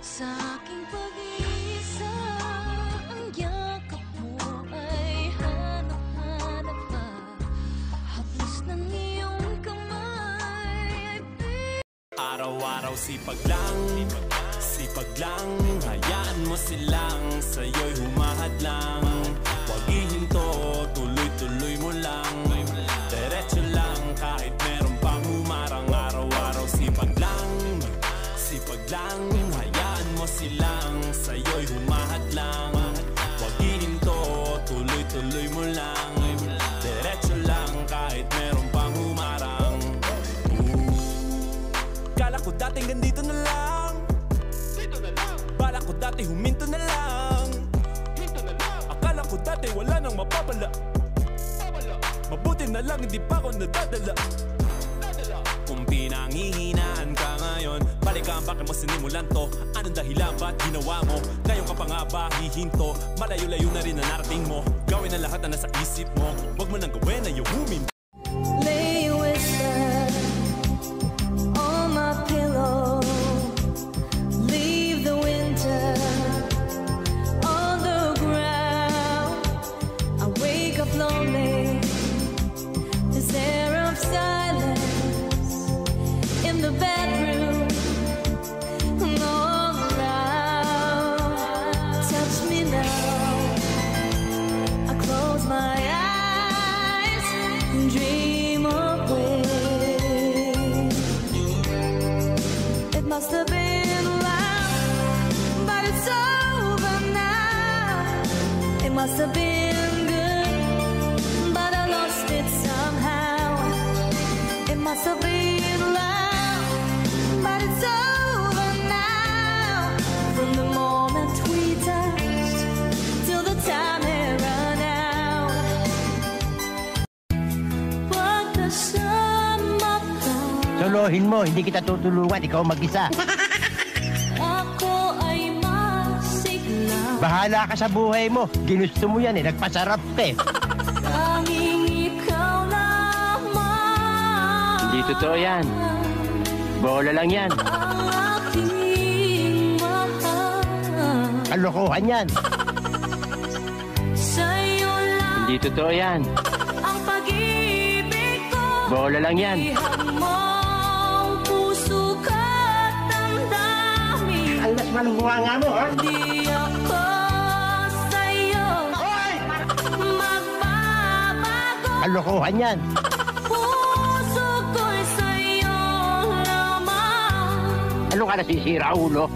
Sa aking pag-iisa, ang yakap mo ay hanap-hanap pa. Haplos ng iyong kamay ay araw-araw sipag lang, hayaan mo silang sa'yo'y humahadlang. Huwag ihinto, tuloy-tuloy mo lang, diretso lang kahit meron pang humarang. Araw-araw sipag lang, hayaan mo silang sa'yo'y humahadlang. Huwag ihinto, tuloy-tuloy mo lang, diretso lang kahit meron pang humarang. Kala ko dating ganito na lang, bala ko dati huminto na lang, akala ko dati wala nang mapapala. Mabuti na lang hindi pa ako nadadala. Kung pinanghihinaan ka ngayon, balikan bakit mo sinimulan to? Anong dahilan ba't ginawa mo? Ngayon ka pa nga ba hihinto? Malayo-layo na rin na narating mo. Gawin ang lahat na nasa isip mo, wag mo nang gawin na yung humin. lay whisper on my pillow. Leave the winter on the ground. I wake up lonely. This air of silence in the bedroom and all around. Touch me now. I close my eyes and dream away. It must have been loud, but it's over now. It must have been good, but I lost it somehow. It must have been loud, but it's over now. From the moment we touched till the time had run out. Pagkasama ka, Solohin mo, hindi kita tutulungan, ikaw mag-isa. ako ay masigla. Bahala ka sa buhay mo. Ginusto mo yan nagpasarap ka eh. Tanging ikaw lamang. Hindi totoo yan. Bola lang yan. Ang aking mahal. Kalokohan yan. Sa'yo lang Hindi totoo yan. ang pag-ibig ko. Bola lang yan. Ihag mo ang puso ka't damdamin. Alas malunguha nga mo, ha? Di ako sa'yo magbabago. Kalokohan yan. Puso ko'y sa'yo lamang. Ano ka nasisira, ulo?